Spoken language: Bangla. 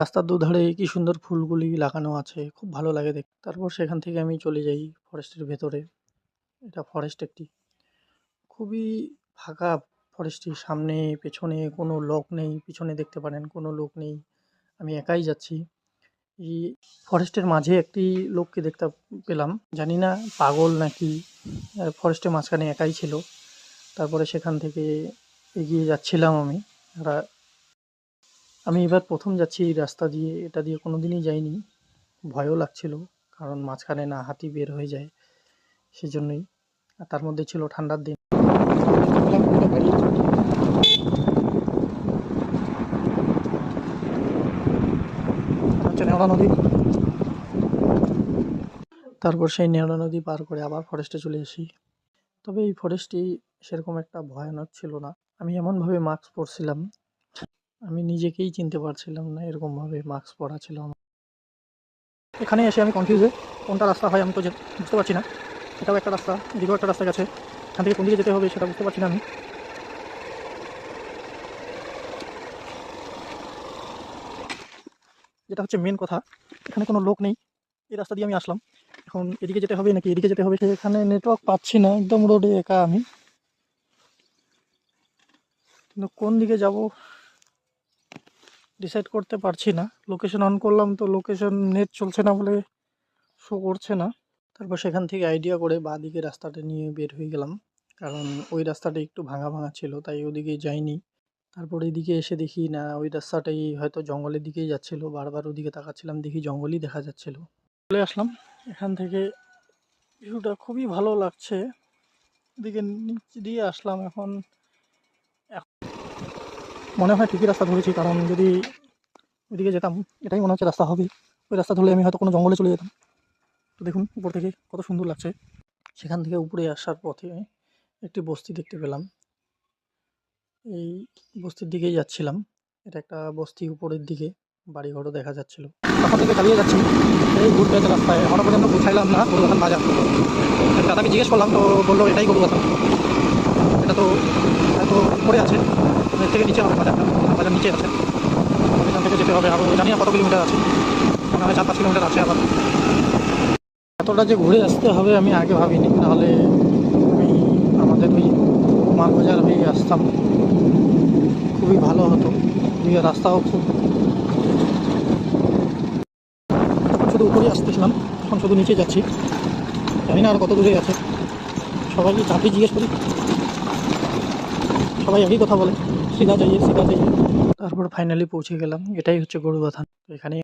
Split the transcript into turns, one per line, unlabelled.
রাস্তার দুধারে কি সুন্দর ফুলগুলি লাগানো আছে, খুব ভালো লাগে দেখতে। তারপর সেখান থেকে আমি চলে যাই ফরেস্টের ভেতরে। এটা ফরেস্ট একটি খুবই ফাঁকা ফরেস্টটি, সামনে পেছনে কোনো লোক নেই, পিছনে দেখতে পারেন কোনো লোক নেই, আমি একাই যাচ্ছি। এই ফরেস্টের মাঝে একটি লোককে দেখতে পেলাম, জানি না পাগল নাকি, ফরেস্টের মাঝখানে একাই ছিল। তারপরে সেখান থেকে এগিয়ে যাচ্ছিলাম আমি। আমি এবার প্রথম যাচ্ছি এই রাস্তা দিয়ে, এটা দিয়ে কোনোদিনই যাইনি, ভয়ও লাগছিল, কারণ মাঝখানে না হাতি বের হয়ে যায়, সেজন্যই। আর তার মধ্যে ছিল ঠান্ডার দিন। হচ্ছে নেওড়া নদী। তারপর সেই নেওড়া নদী পার করে আবার ফরেস্টে চলে আসি। তবে এই ফরেস্টটি সেরকম একটা ভয়ানক ছিল না। আমি এমনভাবে মাস্ক পরছিলাম, আমি নিজেকেই চিনতে পারছিলাম না, এরকমভাবে মাস্ক পরা ছিল আমার। এখানে এসে আমি কনফিউজ হয়ে কোনটা রাস্তা হয় আমি তো বুঝতে পারছি না। এটাও একটা রাস্তা, এদিকেও একটা রাস্তা গেছে, এখান থেকে কোন দিকে যেতে হবে সেটা বুঝতে পারছি না আমি। যেটা হচ্ছে মেন কথা, এখানে কোনো লোক নেই, এই রাস্তা দিয়ে আমি আসলাম। এখন এদিকে যেতে হবে নাকি এদিকে যেতে হবে, সেখানে নেটওয়ার্ক পাচ্ছি না, একদম রোডে একা আমি। কিন্তু কোন দিকে যাব ডিসাইড করতে পারছি না। লোকেশন অন করলাম তো লোকেশন নেট চলছে না বলে শো করছে না। তারপর সেখান থেকে আইডিয়া করে বাঁ দিকে রাস্তাটা নিয়ে বের হয়ে গেলাম, কারণ ওই রাস্তাটা একটু ভাঙা ভাঙা ছিল, তাই ওদিকে যাইনি। তারপর এদিকে এসে দেখি না ওই রাস্তাটাই হয়তো জঙ্গলের দিকেই যাচ্ছিল, বারবার ওদিকে তাকাচ্ছিলাম, দেখি জঙ্গলই দেখা যাচ্ছিল। চলে আসলাম এখান থেকে, ভিউটা খুবই ভালো লাগছে। এদিকে নিচ দিয়ে আসলাম, এখন মনে হয় ঠিকই রাস্তা ধরেছি, কারণ যদি ওইদিকে যেতাম এটাই মনে হচ্ছে রাস্তা হবে, ওই রাস্তা ধরলে আমি হয়তো কোনো জঙ্গলে চলে যেতাম। তো দেখুন উপর থেকে কত সুন্দর লাগছে। সেখান থেকে উপরে আসার পথে একটি বস্তি দেখতে পেলাম, এই বস্তির দিকেই যাচ্ছিলাম। এটা একটা বস্তি, উপরের দিকে বাড়িঘরও দেখা যাচ্ছিল। তখন থেকে চালিয়ে যাচ্ছি এই ঘুরতে রাস্তায়, এখনো পর্যন্ত পৌঁছাইলাম না গরুবাথান বাজার। দাদাকে জিজ্ঞেস করলাম তো বললো এটাই গরুবাথান, এটা তো হয়তো উপরে আছে, এর থেকে নিচে হবে বাজারটা, বাজার নিচে আছে। এখান থেকে যেতে হবে আরও, জানি না কত কিলোমিটার আছে, মনে হয় 4-5 কিলোমিটার আছে। আবার এতটা যে ঘুরে আসতে হবে আমি আগে ভাবিনি, নাহলে আমি আমাদের ওই মালবাজার হয়ে আসতাম, খুবই ভালো হতো। ওই রাস্তাও খুব, তখন শুধু উপরে আসতেছিলাম, এখন শুধু নিচে যাচ্ছি, জানি না আর কত দূরে আছে। সবাইকে চাপে জিজ্ঞেস করি, সবাই একই কথা বলে, সিধা যাইয়ে সিধা যাইয়ে। তারপর ফাইনালি পৌঁছে গেলাম, এটাই হচ্ছে গরুবাথান। এখানে